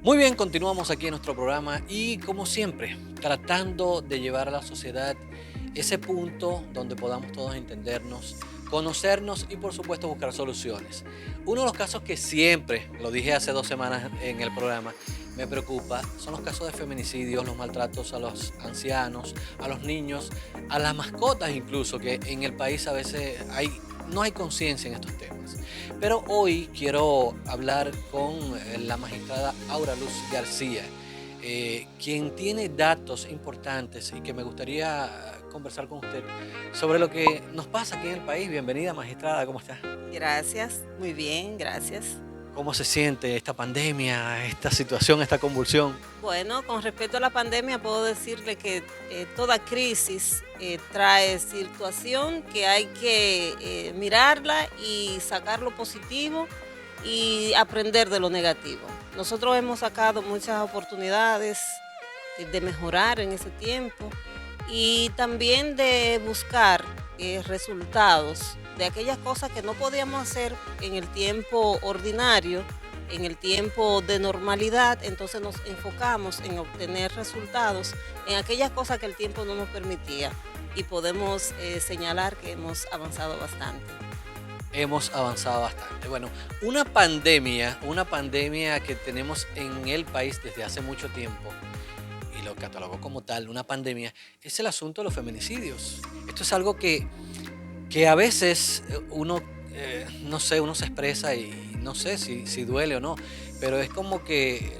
Muy bien, continuamos aquí en nuestro programa y como siempre, tratando de llevar a la sociedad ese punto donde podamos todos entendernos, conocernos y por supuesto buscar soluciones. Uno de los casos que siempre, lo dije hace 2 semanas en el programa, me preocupa son los casos de feminicidios, los maltratos a los ancianos, a los niños, a las mascotas incluso, que en el país a veces no hay conciencia en estos temas. Pero hoy quiero hablar con la magistrada Aura Luz García, quien tiene datos importantes y que me gustaría conversar con usted sobre lo que nos pasa aquí en el país. Bienvenida, magistrada, ¿cómo está? Gracias, muy bien, gracias. ¿Cómo se siente esta pandemia, esta situación, esta convulsión? Bueno, con respecto a la pandemia, puedo decirle que toda crisis trae situación que hay que mirarla y sacar lo positivo y aprender de lo negativo. Nosotros hemos sacado muchas oportunidades de mejorar en ese tiempo y también de buscar resultados de aquellas cosas que no podíamos hacer en el tiempo ordinario, en el tiempo de normalidad. Entonces nos enfocamos en obtener resultados en aquellas cosas que el tiempo no nos permitía y podemos señalar que hemos avanzado bastante. Hemos avanzado bastante. Bueno, una pandemia que tenemos en el país desde hace mucho tiempo, y lo catalogó como tal, una pandemia, es el asunto de los feminicidios. Esto es algo que a veces uno, no sé, uno se expresa y no sé si duele o no, pero es como que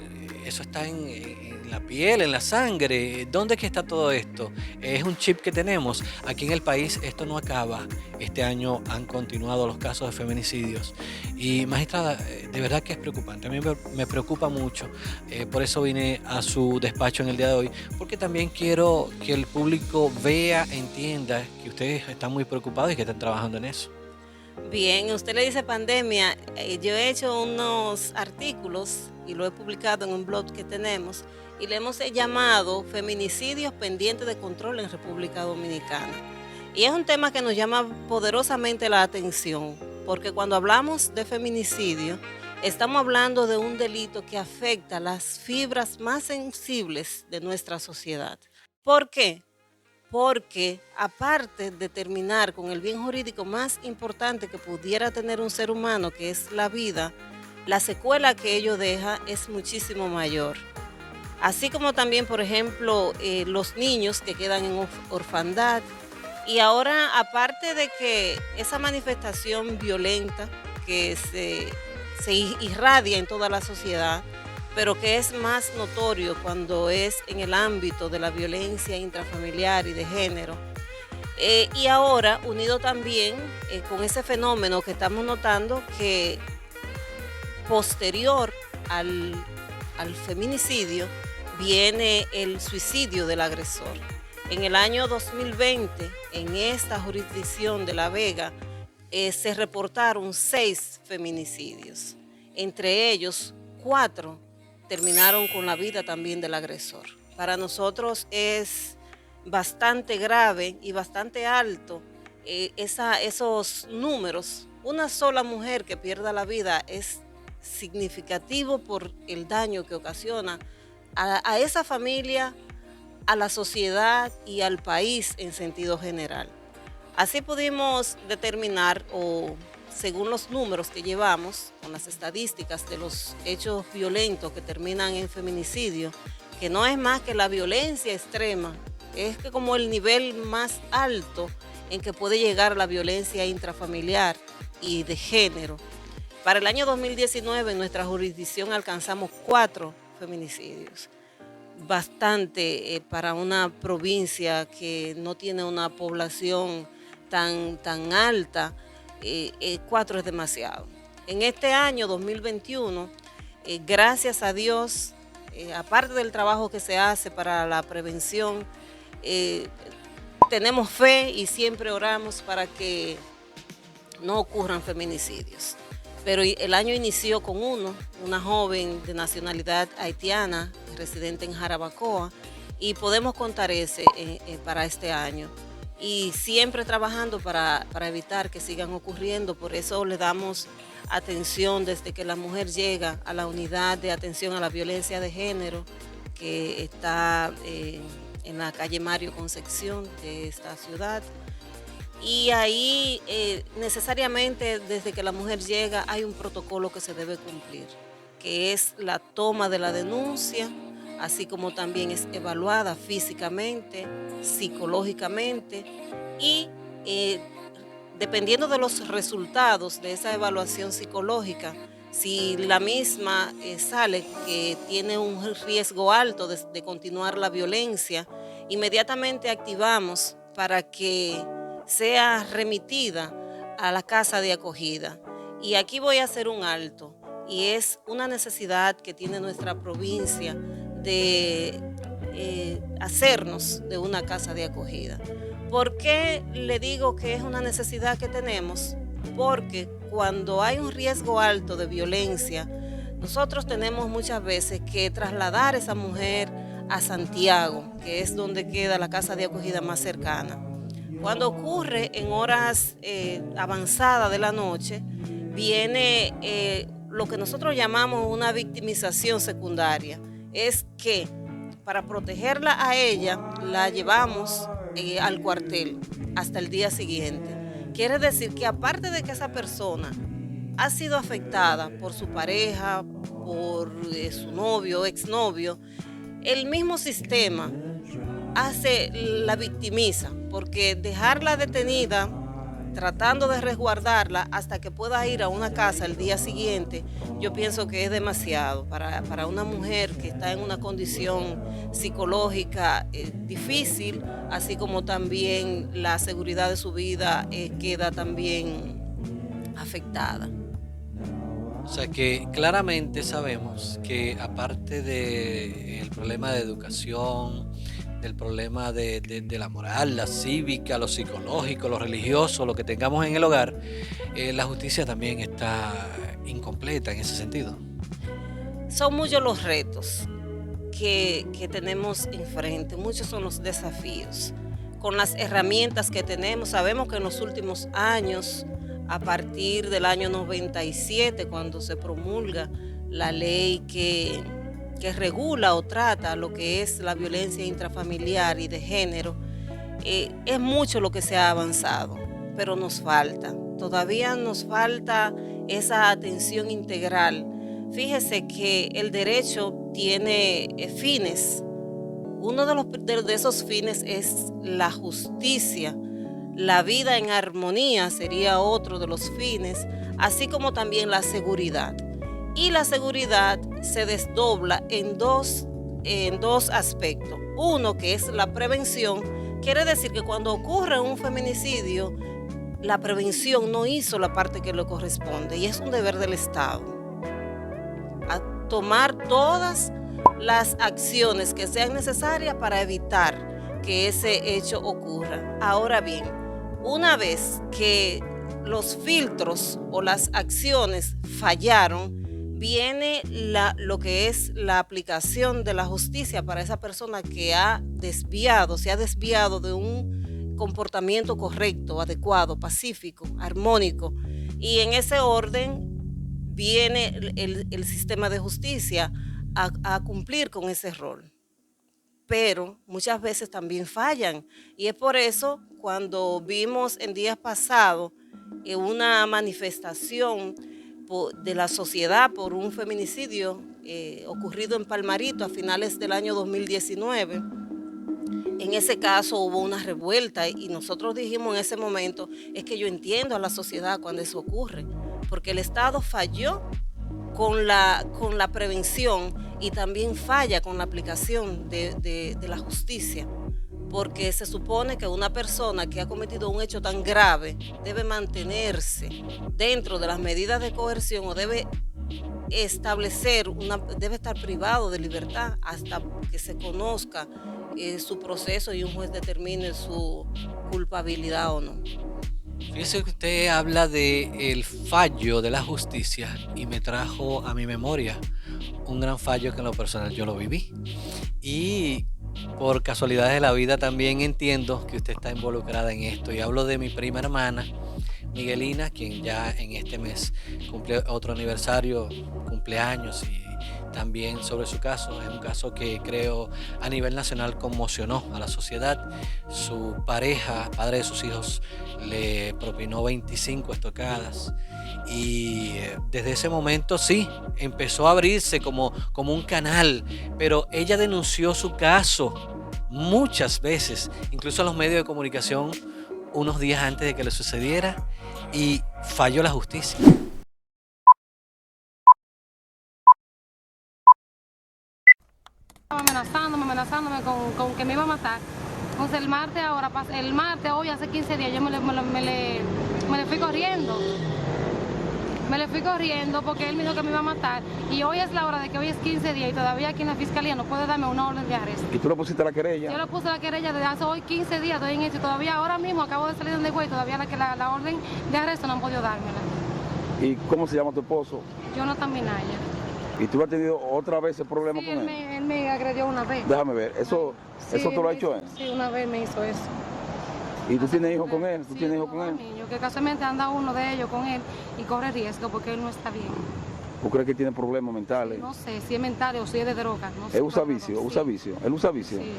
eso está en la piel, en la sangre. ¿Dónde es que está todo esto? Es un chip que tenemos. Aquí en el país esto no acaba. Este año han continuado los casos de feminicidios. Y magistrada, de verdad que es preocupante. A mí me preocupa mucho. Por eso vine a su despacho en el día de hoy, porque también quiero que el público vea, entienda que ustedes están muy preocupados y que están trabajando en eso. Bien, usted le dice pandemia. Yo he hecho unos artículos y lo he publicado en un blog que tenemos y le hemos llamado Feminicidios pendientes de control en República Dominicana. Y es un tema que nos llama poderosamente la atención, porque cuando hablamos de feminicidio, estamos hablando de un delito que afecta las fibras más sensibles de nuestra sociedad. ¿Por qué? Porque aparte de terminar con el bien jurídico más importante que pudiera tener un ser humano, que es la vida, la secuela que ello deja es muchísimo mayor. Así como también, por ejemplo, los niños que quedan en orfandad. Y ahora, aparte de que esa manifestación violenta que se irradia en toda la sociedad, pero que es más notorio cuando es en el ámbito de la violencia intrafamiliar y de género. Y ahora, unido también con ese fenómeno que estamos notando que posterior al, al feminicidio viene el suicidio del agresor. En el año 2020, en esta jurisdicción de La Vega, se reportaron 6 feminicidios. Entre ellos, 4 terminaron con la vida también del agresor. Para nosotros es bastante grave y bastante alto esos números. Una sola mujer que pierda la vida es significativo por el daño que ocasiona a esa familia, a la sociedad y al país en sentido general. Así pudimos determinar, o según los números que llevamos, con las estadísticas de los hechos violentos que terminan en feminicidio, que no es más que la violencia extrema, es que como el nivel más alto en que puede llegar la violencia intrafamiliar y de género. Para el año 2019 en nuestra jurisdicción alcanzamos 4 feminicidios. Bastante para una provincia que no tiene una población tan alta. 4 es demasiado. En este año 2021, gracias a Dios, aparte del trabajo que se hace para la prevención, eh, tenemos fe y siempre oramos para que no ocurran feminicidios. Pero el año inició con una joven de nacionalidad haitiana, residente en Jarabacoa, y podemos contar ese para este año. Y siempre trabajando para evitar que sigan ocurriendo. Por eso le damos atención desde que la mujer llega a la unidad de atención a la violencia de género, que está en la calle Mario Concepción de esta ciudad. Y ahí necesariamente desde que la mujer llega hay un protocolo que se debe cumplir, que es la toma de la denuncia, así como también es evaluada físicamente, psicológicamente y dependiendo de los resultados de esa evaluación psicológica, si la misma sale que tiene un riesgo alto de continuar la violencia, inmediatamente activamos para que sea remitida a la casa de acogida. Y aquí voy a hacer un alto, y es una necesidad que tiene nuestra provincia de hacernos de una casa de acogida. ¿Por qué le digo que es una necesidad que tenemos? Porque cuando hay un riesgo alto de violencia, nosotros tenemos muchas veces que trasladar a esa mujer a Santiago, que es donde queda la casa de acogida más cercana. Cuando ocurre en horas avanzadas de la noche, viene lo que nosotros llamamos una victimización secundaria. Es que para protegerla a ella, la llevamos al cuartel hasta el día siguiente. Quiere decir que aparte de que esa persona ha sido afectada por su pareja, por su novio o exnovio, el mismo sistema la victimiza, porque dejarla detenida, tratando de resguardarla hasta que pueda ir a una casa el día siguiente, yo pienso que es demasiado para una mujer que está en una condición psicológica difícil, así como también la seguridad de su vida queda también afectada. O sea que claramente sabemos que aparte del problema de educación, del problema de la moral, la cívica, lo psicológico, lo religioso, lo que tengamos en el hogar, la justicia también está incompleta en ese sentido. Son muchos los retos que tenemos enfrente, muchos son los desafíos. Con las herramientas que tenemos, sabemos que en los últimos años, a partir del año 97, cuando se promulga la ley que regula o trata lo que es la violencia intrafamiliar y de género, es mucho lo que se ha avanzado, pero todavía nos falta esa atención integral. Fíjese que el derecho tiene fines. Uno de esos fines es la justicia. La vida en armonía sería otro de los fines, así como también la seguridad. Y la seguridad se desdobla en dos aspectos. Uno, que es la prevención, quiere decir que cuando ocurre un feminicidio, la prevención no hizo la parte que le corresponde, y es un deber del Estado a tomar todas las acciones que sean necesarias para evitar que ese hecho ocurra. Ahora bien, una vez que los filtros o las acciones fallaron, viene lo que es la aplicación de la justicia para esa persona que se ha desviado de un comportamiento correcto, adecuado, pacífico, armónico. Y en ese orden viene el sistema de justicia a cumplir con ese rol. Pero muchas veces también fallan. Y es por eso cuando vimos en días pasados una manifestación de la sociedad por un feminicidio ocurrido en Palmarito a finales del año 2019. En ese caso hubo una revuelta y nosotros dijimos en ese momento, es que yo entiendo a la sociedad cuando eso ocurre, porque el Estado falló con la prevención y también falla con la aplicación de la justicia. Porque se supone que una persona que ha cometido un hecho tan grave debe mantenerse dentro de las medidas de coerción o debe estar privado de libertad hasta que se conozca su proceso y un juez determine su culpabilidad o no. Fíjese que usted habla del fallo de la justicia y me trajo a mi memoria un gran fallo que en lo personal yo lo viví. Y por casualidades de la vida también entiendo que usted está involucrada en esto y hablo de mi prima hermana Miguelina, quien ya en este mes cumple otro aniversario, cumpleaños, y también sobre su caso. Es un caso que creo a nivel nacional conmocionó a la sociedad. Su pareja, padre de sus hijos, le propinó 25 estocadas y desde ese momento sí, empezó a abrirse como un canal, pero ella denunció su caso muchas veces, incluso a los medios de comunicación, unos días antes de que le sucediera, y falló la justicia. Amenazándome con que me iba a matar. Entonces el martes, hoy hace 15 días, yo me le fui corriendo. Me le fui corriendo porque él me dijo que me iba a matar. Y hoy es la hora de que hoy es 15 días y todavía aquí en la fiscalía no puede darme una orden de arresto. ¿Y tú le pusiste la querella? Yo le puse la querella desde hace hoy 15 días, estoy en eso y todavía ahora mismo acabo de salir de güey, todavía la orden de arresto no han podido dármela. ¿Y cómo se llama tu esposo? Jonathan Minaya. ¿Y tú has tenido otra vez ese problema Sí, con él? él me agredió una vez. Déjame ver, ¿eso Sí, te lo ha hecho él? Sí, una vez me hizo eso. ¿Y tú tienes hijos con él? ¿Tú Sí, tienes hijos tengo con dos él? niños, que casualmente anda uno de ellos con él y corre riesgo porque él no está bien. ¿Tú crees que tiene problemas mentales? No sé si es mental o si es de droga. No sé, Él usa pero vicio, sí. usa vicio. Él usa vicio. Sí.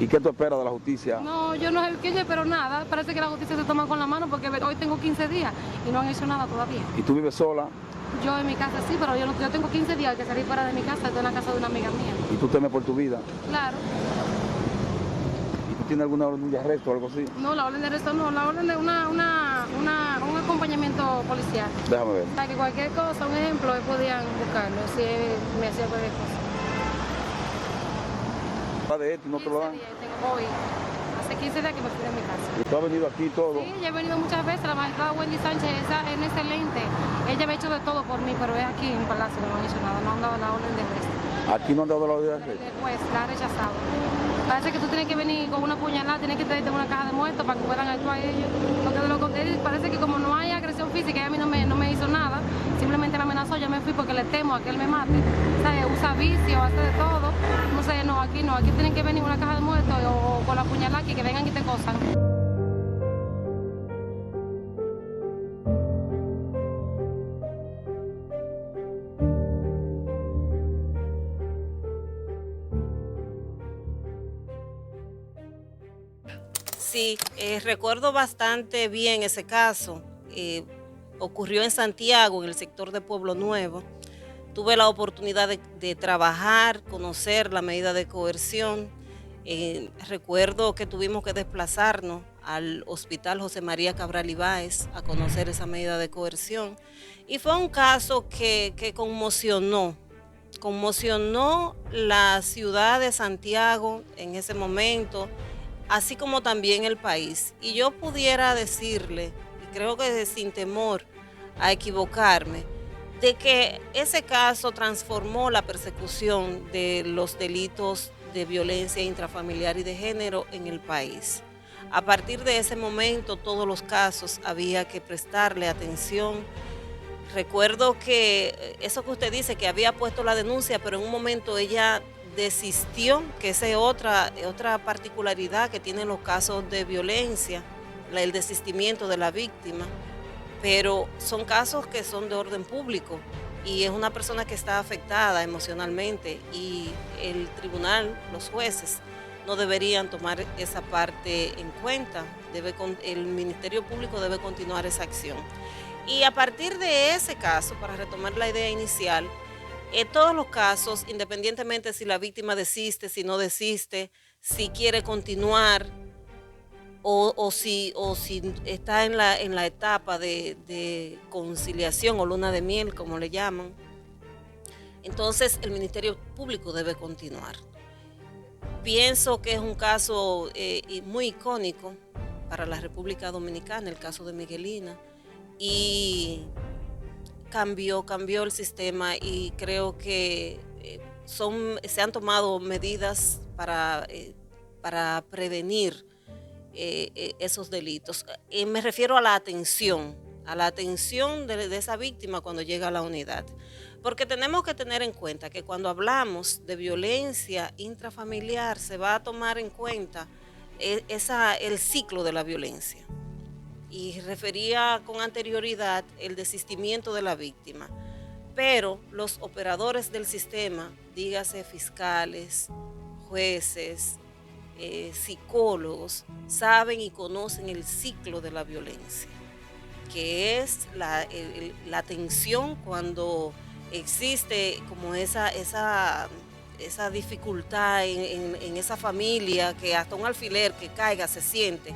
¿Y qué tú esperas de la justicia? No, yo no sé qué yo espero nada. Parece que la justicia se toma con la mano porque hoy tengo 15 días y no han hecho nada todavía. ¿Y tú vives sola? Yo en mi casa sí, pero yo tengo 15 días que salir fuera de mi casa, estoy en la casa de una amiga mía. ¿Y tú temes por tu vida? Claro. ¿Y tú tienes alguna orden de arresto o algo así? No, la orden de arresto no, la orden de un acompañamiento policial. Déjame ver. O sea, que cualquier cosa, un ejemplo, podían buscarlo si me hacía cualquier cosa. ¿De esto y no te lo dan? 15 días tengo hoy. Hace 15 días que me fui de mi casa. ¿Y tú has venido aquí y todo? Sí, ya he venido muchas veces. La magistrada Wendy Sánchez es excelente. Ella me ha hecho de todo por mí, pero es aquí en Palacio que no han hecho nada. No han dado la orden de arresto. ¿Aquí no han dado la orden de arresto? El juez la ha rechazado. Parece que tú tienes que venir con una puñalada, tienes que traerte una caja de muertos para que puedan actuar ellos. Porque de lo contrario parece que como no hay agresión física, ella a mí no me hizo nada. Simplemente me amenazó, yo me fui porque le temo a que él me mate. O sea, usa vicio, hace de todo. No sé, no, aquí tienen que venir una caja de muertos o con la puñalada aquí, que vengan y te cosan. Sí, recuerdo bastante bien ese caso. Ocurrió en Santiago, en el sector de Pueblo Nuevo. Tuve la oportunidad de trabajar, conocer la medida de coerción. Recuerdo que tuvimos que desplazarnos al Hospital José María Cabral Ibáez a conocer esa medida de coerción. Y fue un caso que conmocionó la ciudad de Santiago en ese momento, así como también el país. Y yo pudiera decirle, y creo que sin temor a equivocarme, de que ese caso transformó la persecución de los delitos de violencia intrafamiliar y de género en el país. A partir de ese momento, todos los casos había que prestarle atención. Recuerdo que eso que usted dice, que había puesto la denuncia, pero en un momento ella desistió, que esa es otra particularidad que tienen los casos de violencia, el desistimiento de la víctima, pero son casos que son de orden público y es una persona que está afectada emocionalmente y el tribunal, los jueces, no deberían tomar esa parte en cuenta. El Ministerio Público debe continuar esa acción. Y a partir de ese caso, para retomar la idea inicial, todos los casos, independientemente si la víctima desiste, si no desiste, si quiere continuar o si está en la etapa de conciliación o luna de miel, como le llaman, entonces el Ministerio Público debe continuar. Pienso que es un caso muy icónico para la República Dominicana, el caso de Miguelina, y cambió el sistema y creo que se han tomado medidas para prevenir esos delitos. Me refiero a la atención de esa víctima cuando llega a la unidad. Porque tenemos que tener en cuenta que cuando hablamos de violencia intrafamiliar se va a tomar en cuenta el ciclo de la violencia. y refería con anterioridad el desistimiento de la víctima. Pero los operadores del sistema, dígase fiscales, jueces, psicólogos, saben y conocen el ciclo de la violencia, que es la tensión cuando existe como esa dificultad en esa familia, que hasta un alfiler que caiga se siente,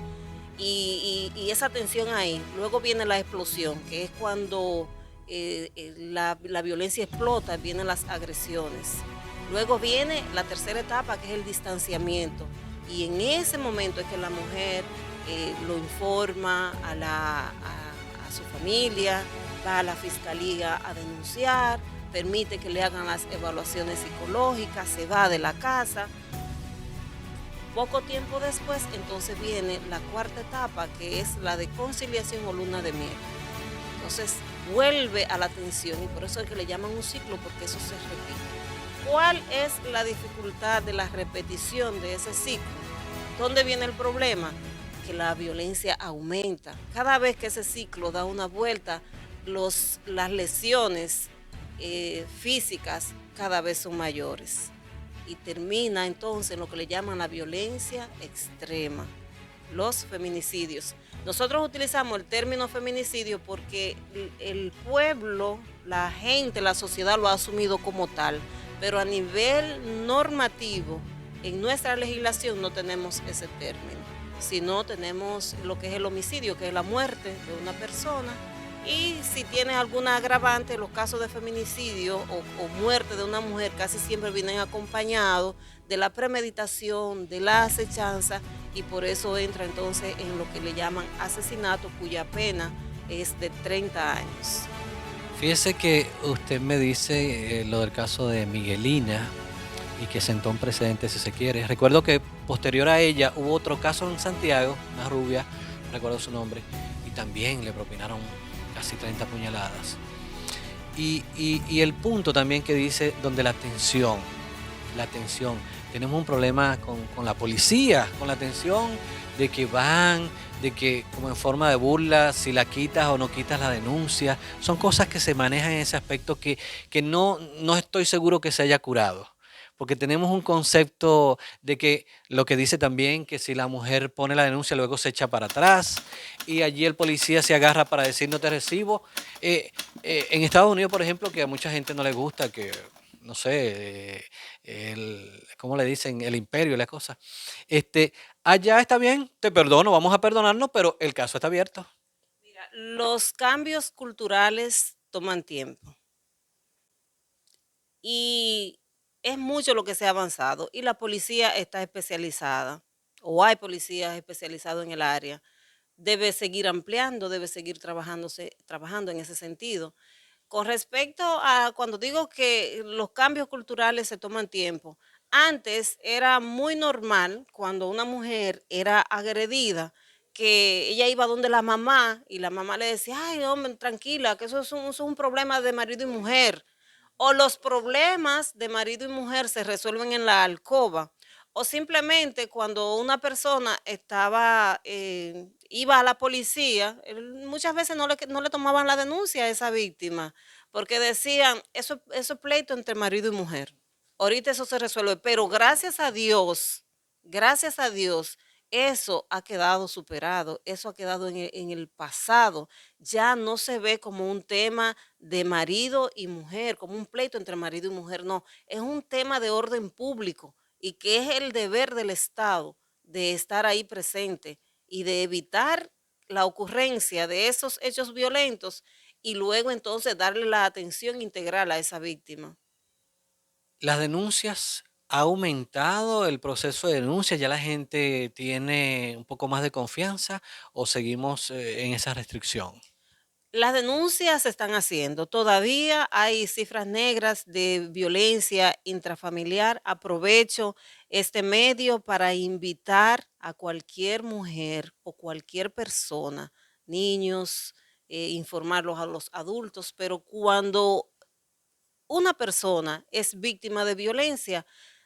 y esa tensión ahí. Luego viene la explosión, que es cuando la violencia explota, vienen las agresiones. Luego viene la tercera etapa, que es el distanciamiento. Y en ese momento es que la mujer lo informa a su familia, va a la fiscalía a denunciar, permite que le hagan las evaluaciones psicológicas, se va de la casa. Poco tiempo después, entonces viene la cuarta etapa, que es la de conciliación o luna de miel. Entonces vuelve a la tensión, y por eso es que le llaman un ciclo, porque eso se repite. ¿Cuál es la dificultad de la repetición de ese ciclo? ¿Dónde viene el problema? Que la violencia aumenta. Cada vez que ese ciclo da una vuelta, las lesiones físicas cada vez son mayores. Y termina entonces en lo que le llaman la violencia extrema, los feminicidios. Nosotros utilizamos el término feminicidio porque el pueblo, la gente, la sociedad lo ha asumido como tal, pero a nivel normativo, en nuestra legislación no tenemos ese término, sino tenemos lo que es el homicidio, que es la muerte de una persona. Y si tiene alguna agravante, los casos de feminicidio o muerte de una mujer casi siempre vienen acompañados de la premeditación, de la acechanza, y por eso entra entonces en lo que le llaman asesinato, cuya pena es de 30 años. Fíjese que usted me dice lo del caso de Miguelina y que sentó un precedente, si se quiere. Recuerdo que posterior a ella hubo otro caso en Santiago, una rubia, no recuerdo su nombre, y también le propinaron casi 30 puñaladas. Y el punto también que dice, donde la tensión, tenemos un problema con la policía, con la tensión de que van, de que como en forma de burla, si la quitas o no quitas la denuncia, son cosas que se manejan en ese aspecto que no estoy seguro que se haya curado. Porque tenemos un concepto de que lo que dice también que si la mujer pone la denuncia luego se echa para atrás y allí el policía se agarra para decir no te recibo. En Estados Unidos, por ejemplo, que a mucha gente no le gusta, que no sé, ¿cómo le dicen? El imperio y la cosa. Allá está bien, te perdono, vamos a perdonarnos, pero el caso está abierto. Mira, los cambios culturales toman tiempo y es mucho lo que se ha avanzado, y la policía está especializada, o hay policías especializados en el área. Debe seguir ampliando, debe seguir trabajando en ese sentido. Con respecto a cuando digo que los cambios culturales se toman tiempo, antes era muy normal cuando una mujer era agredida, que ella iba donde la mamá y la mamá le decía, ay, hombre, tranquila, que eso es un problema de marido y mujer. O los problemas de marido y mujer se resuelven en la alcoba. O simplemente cuando una persona iba a la policía, muchas veces no le tomaban la denuncia a esa víctima, porque decían, eso es pleito entre marido y mujer. Ahorita eso se resuelve, pero gracias a Dios, eso ha quedado superado, eso ha quedado en el pasado. Ya no se ve como un tema de marido y mujer, como un pleito entre marido y mujer, no, es un tema de orden público, y que es el deber del Estado de estar ahí presente y de evitar la ocurrencia de esos hechos violentos, y luego entonces darle la atención integral a esa víctima. Las denuncias, ha aumentado el proceso de denuncia, ya la gente tiene un poco más de confianza o seguimos en esa restricción. Las denuncias se están haciendo. Todavía hay cifras negras de violencia intrafamiliar. Aprovecho este medio para invitar a cualquier mujer o cualquier persona, niños, informarlos a los adultos, pero cuando una persona es víctima de violencia,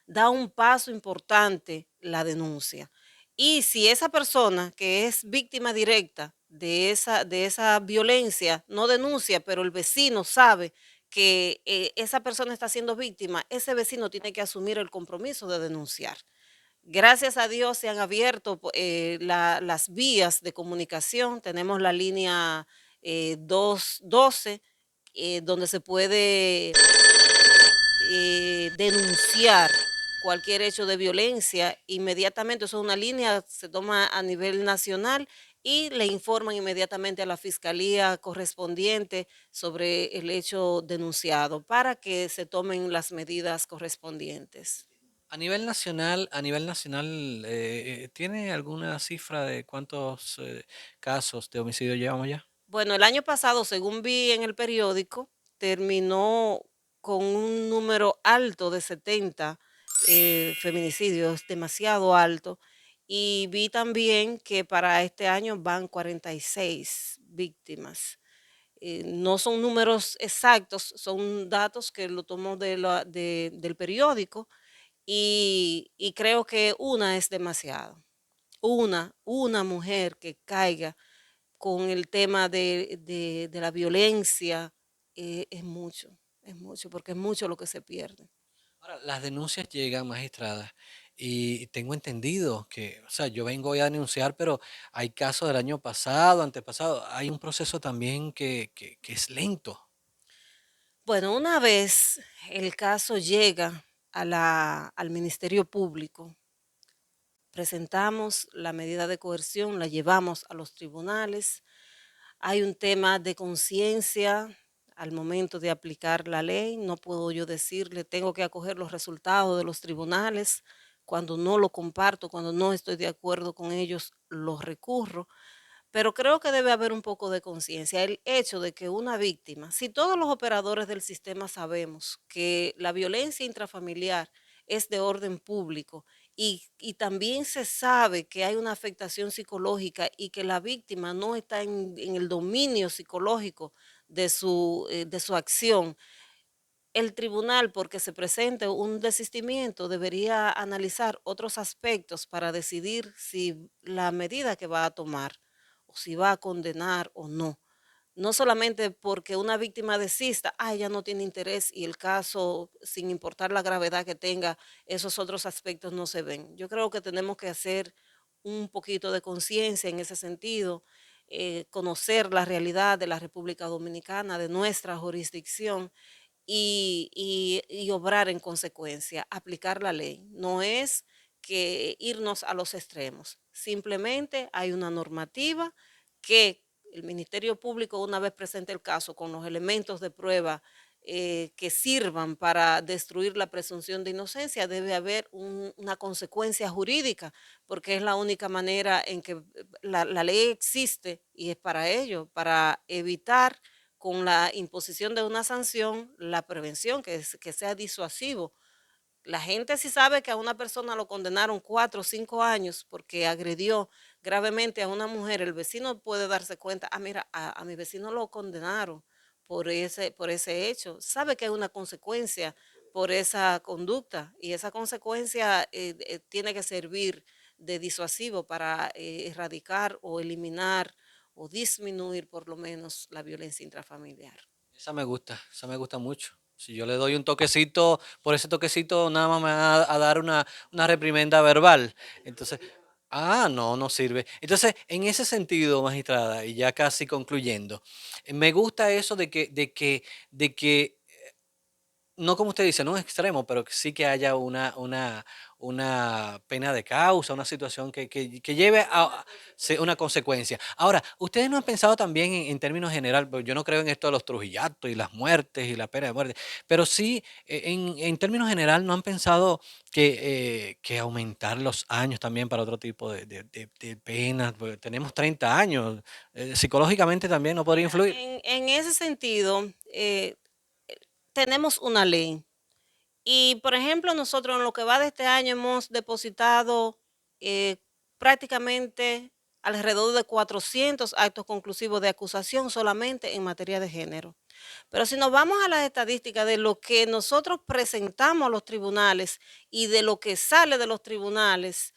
da un paso importante la denuncia. Y si esa persona que es víctima directa de esa violencia, no denuncia, pero el vecino sabe que esa persona está siendo víctima, ese vecino tiene que asumir el compromiso de denunciar. Gracias a Dios se han abierto las vías de comunicación. Tenemos la línea 212, donde se puede denunciar cualquier hecho de violencia inmediatamente. Eso es una línea, se toma a nivel nacional y le informan inmediatamente a la fiscalía correspondiente sobre el hecho denunciado para que se tomen las medidas correspondientes. A nivel nacional, ¿tiene alguna cifra de cuántos casos de homicidio llevamos ya? Bueno, el año pasado, según vi en el periódico, terminó con un número alto de 70 feminicidios, demasiado alto. Y vi también que para este año van 46 víctimas. No son números exactos, son datos que lo tomo del periódico y creo que una es demasiado. Una mujer que caiga con el tema de la violencia, es mucho, porque es mucho lo que se pierde. Ahora, las denuncias llegan, magistrada, y tengo entendido que, o sea, yo vengo hoy a denunciar, pero hay casos del año pasado, antepasado, hay un proceso también que es lento. Bueno, una vez el caso llega al Ministerio Público, presentamos la medida de coerción, la llevamos a los tribunales. Hay un tema de conciencia al momento de aplicar la ley. No puedo yo decirle, tengo que acoger los resultados de los tribunales. Cuando no lo comparto, cuando no estoy de acuerdo con ellos, los recurro. Pero creo que debe haber un poco de conciencia. El hecho de que una víctima, si todos los operadores del sistema sabemos que la violencia intrafamiliar es de orden público y también se sabe que hay una afectación psicológica y que la víctima no está en el dominio psicológico de su acción, el tribunal, porque se presente un desistimiento, debería analizar otros aspectos para decidir si la medida que va a tomar o si va a condenar o no. No solamente porque una víctima desista, ella no tiene interés y el caso, sin importar la gravedad que tenga, esos otros aspectos no se ven. Yo creo que tenemos que hacer un poquito de conciencia en ese sentido, conocer la realidad de la República Dominicana, de nuestra jurisdicción y obrar en consecuencia, aplicar la ley. No es que irnos a los extremos, simplemente hay una normativa que el Ministerio Público, una vez presente el caso con los elementos de prueba que sirvan para destruir la presunción de inocencia, debe haber una consecuencia jurídica, porque es la única manera en que la ley existe y es para ello, para evitar con la imposición de una sanción, la prevención, que sea disuasivo. La gente sí sabe que a una persona lo condenaron 4 o 5 años porque agredió gravemente a una mujer. El vecino puede darse cuenta, mira, a mi vecino lo condenaron por ese hecho. Sabe que hay una consecuencia por esa conducta y esa consecuencia tiene que servir de disuasivo para erradicar o eliminar o disminuir por lo menos la violencia intrafamiliar. Esa me gusta mucho. Si yo le doy un toquecito, por ese toquecito nada más me va a dar una reprimenda verbal. Entonces, no, no sirve. Entonces, en ese sentido, magistrada, y ya casi concluyendo, me gusta eso de que no como usted dice, no un extremo, pero que sí que haya una pena de causa, una situación que lleve a sí, una consecuencia. Ahora, ¿ustedes no han pensado también en términos general? Pues yo no creo en esto de los trujillatos y las muertes y la pena de muerte, pero sí, en términos general, ¿no han pensado que aumentar los años también para otro tipo de penas? Porque tenemos 30 años, psicológicamente también no podría influir. En ese sentido, tenemos una ley. Y, por ejemplo, nosotros en lo que va de este año hemos depositado eh, prácticamente alrededor de 400 actos conclusivos de acusación solamente en materia de género. Pero si nos vamos a las estadísticas de lo que nosotros presentamos a los tribunales y de lo que sale de los tribunales,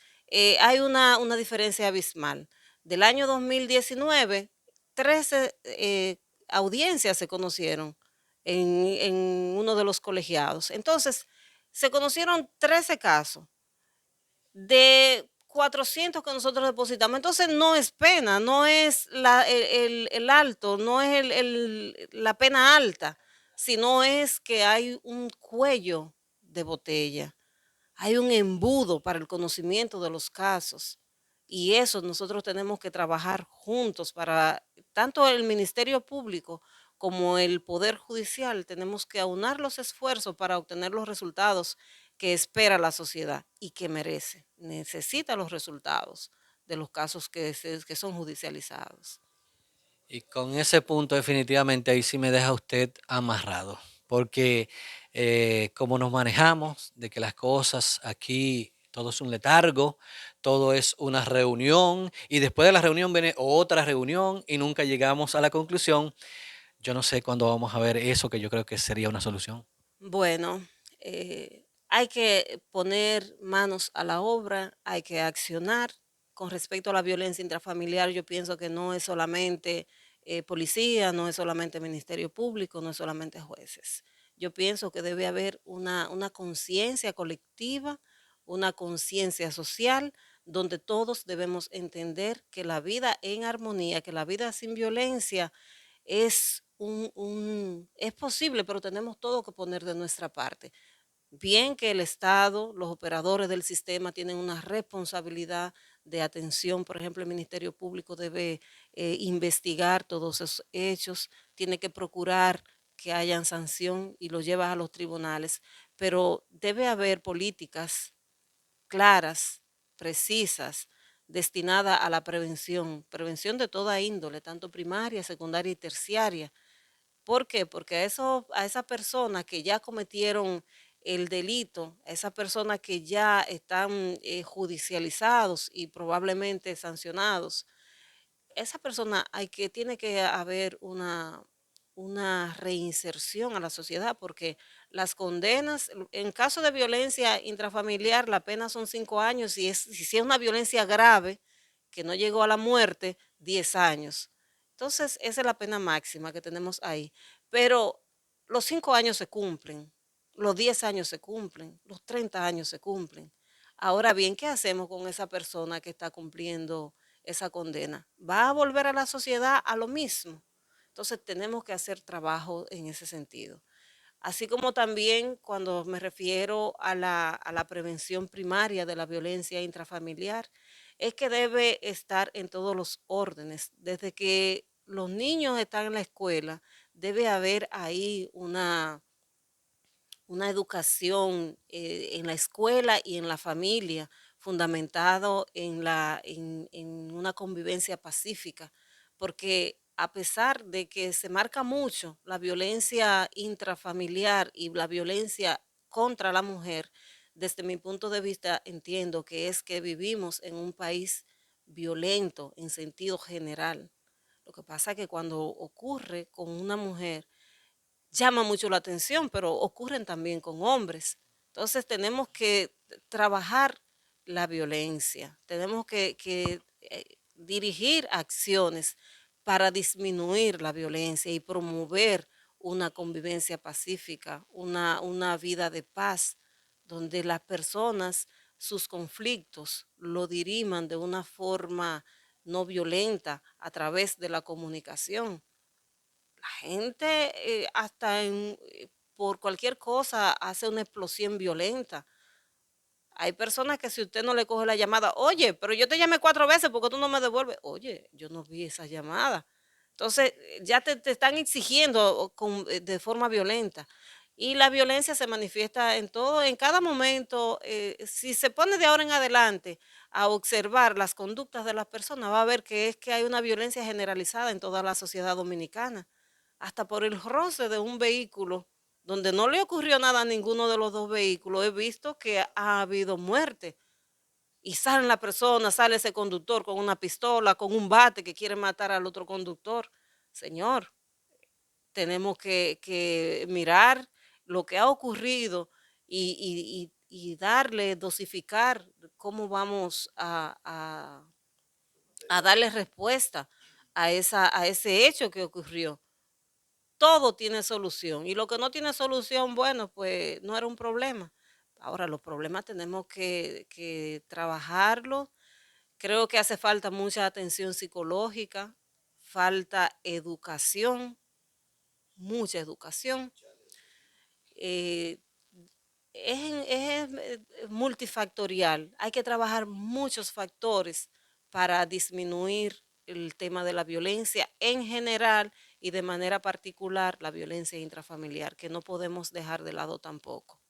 hay una diferencia abismal. Del año 2019, 13 audiencias se conocieron en uno de los colegiados. Entonces, se conocieron 13 casos de 400 que nosotros depositamos. Entonces, no es pena, no es el alto, no es la pena alta, sino es que hay un cuello de botella, hay un embudo para el conocimiento de los casos. Y eso nosotros tenemos que trabajar juntos para, tanto el Ministerio Público como el Poder Judicial, tenemos que aunar los esfuerzos para obtener los resultados que espera la sociedad y que merece. Necesita los resultados de los casos que son judicializados. Y con ese punto definitivamente ahí sí me deja usted amarrado, porque como nos manejamos, de que las cosas aquí, todo es un letargo, todo es una reunión y después de la reunión viene otra reunión y nunca llegamos a la conclusión. Yo no sé cuándo vamos a ver eso que yo creo que sería una solución. Bueno, hay que poner manos a la obra, hay que accionar. Con respecto a la violencia intrafamiliar, yo pienso que no es solamente policía, no es solamente Ministerio Público, no es solamente jueces. Yo pienso que debe haber una conciencia colectiva, una conciencia social, donde todos debemos entender que la vida en armonía, que la vida sin violencia es posible, pero tenemos todo que poner de nuestra parte. Bien que el Estado, los operadores del sistema tienen una responsabilidad de atención, por ejemplo, el Ministerio Público debe investigar todos esos hechos, tiene que procurar que hayan sanción y lo lleva a los tribunales, pero debe haber políticas claras, precisas, destinadas a la prevención, prevención de toda índole, tanto primaria, secundaria y terciaria. ¿Por qué? Porque a esa persona que ya cometieron el delito, a esa persona que ya están judicializados y probablemente sancionados, esa persona tiene que haber una reinserción a la sociedad, porque las condenas, en caso de violencia intrafamiliar, la pena son 5 años, si es una violencia grave, que no llegó a la muerte, 10 años. Entonces, esa es la pena máxima que tenemos ahí. Pero los 5 años se cumplen, los 10 años se cumplen, los 30 años se cumplen. Ahora bien, ¿qué hacemos con esa persona que está cumpliendo esa condena? ¿Va a volver a la sociedad a lo mismo? Entonces tenemos que hacer trabajo en ese sentido. Así como también cuando me refiero a la prevención primaria de la violencia intrafamiliar, es que debe estar en todos los órdenes. Desde que los niños están en la escuela, debe haber ahí una educación en la escuela y en la familia, fundamentado en una convivencia pacífica, porque a pesar de que se marca mucho la violencia intrafamiliar y la violencia contra la mujer, desde mi punto de vista entiendo que es que vivimos en un país violento en sentido general. Lo que pasa es que cuando ocurre con una mujer, llama mucho la atención, pero ocurren también con hombres. Entonces tenemos que trabajar la violencia, tenemos que dirigir acciones para disminuir la violencia y promover una convivencia pacífica, una vida de paz, donde las personas, sus conflictos, lo diriman de una forma no violenta a través de la comunicación. La gente por cualquier cosa hace una explosión violenta. Hay personas que si usted no le coge la llamada, oye, pero yo te llamé 4 veces porque tú no me devuelves. Oye, yo no vi esa llamada. Entonces, ya te están exigiendo de forma violenta. Y la violencia se manifiesta en todo, en cada momento. Si se pone de ahora en adelante a observar las conductas de las personas, va a ver que es que hay una violencia generalizada en toda la sociedad dominicana. Hasta por el roce de un vehículo donde no le ocurrió nada a ninguno de los dos vehículos, he visto que ha habido muerte. Y sale la persona, sale ese conductor con una pistola, con un bate que quiere matar al otro conductor. Señor, tenemos que mirar lo que ha ocurrido y darle, dosificar cómo vamos a darle respuesta a ese hecho que ocurrió. Todo tiene solución y lo que no tiene solución, bueno, pues no era un problema. Ahora los problemas tenemos que trabajarlos. Creo que hace falta mucha atención psicológica, falta educación, mucha educación. Eh, es multifactorial. Hay que trabajar muchos factores para disminuir el tema de la violencia en general y de manera particular la violencia intrafamiliar, que no podemos dejar de lado tampoco.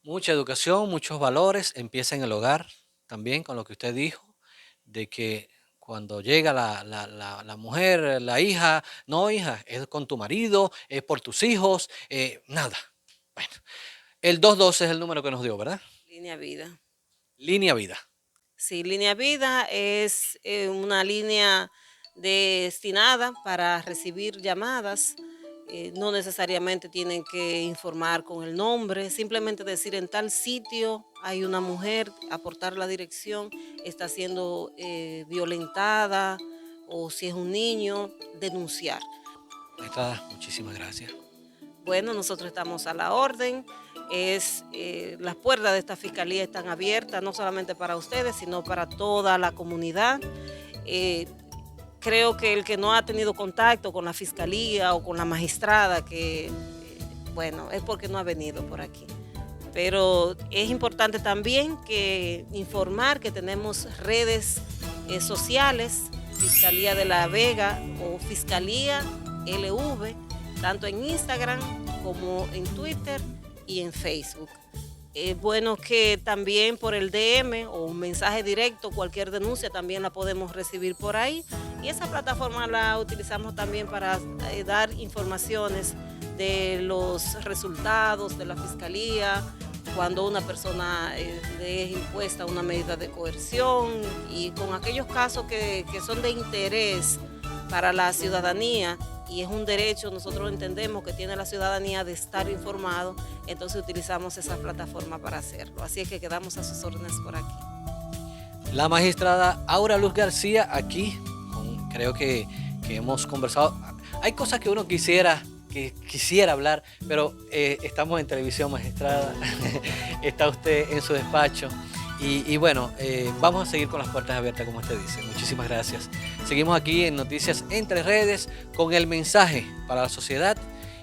Mucha educación, muchos valores, empieza en el hogar, también con lo que usted dijo, de que cuando llega la mujer, la hija, no hija, es con tu marido, es por tus hijos, nada. Bueno, el 212 es el número que nos dio, ¿verdad? Línea Vida. Línea Vida. Sí, Línea Vida es una línea destinada para recibir llamadas. No necesariamente tienen que informar con el nombre, simplemente decir en tal sitio hay una mujer, aportar la dirección, está siendo violentada o si es un niño, denunciar. Maestrada, muchísimas gracias. Bueno, nosotros estamos a la orden. Las puertas de esta fiscalía están abiertas no solamente para ustedes, sino para toda la comunidad. Creo que el que no ha tenido contacto con la fiscalía o con la magistrada, bueno, es porque no ha venido por aquí. Pero es importante también informar que tenemos redes sociales, Fiscalía de la Vega o Fiscalía LV, tanto en Instagram como en Twitter y en Facebook. Es bueno que también por el DM o un mensaje directo, cualquier denuncia también la podemos recibir por ahí. Y esa plataforma la utilizamos también para dar informaciones de los resultados de la fiscalía, cuando una persona le es impuesta una medida de coerción y con aquellos casos que son de interés para la ciudadanía. Y es un derecho, nosotros entendemos que tiene la ciudadanía de estar informado, entonces utilizamos esa plataforma para hacerlo. Así es que quedamos a sus órdenes por aquí. La magistrada Aura Luz García, aquí, creo que hemos conversado. Hay cosas que uno quisiera hablar, pero estamos en televisión, magistrada. Está usted en su despacho. Y bueno, vamos a seguir con las puertas abiertas, como usted dice. Muchísimas gracias. Seguimos aquí en Noticias Entre Redes con el mensaje para la sociedad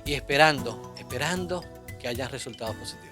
y esperando que haya resultados positivos.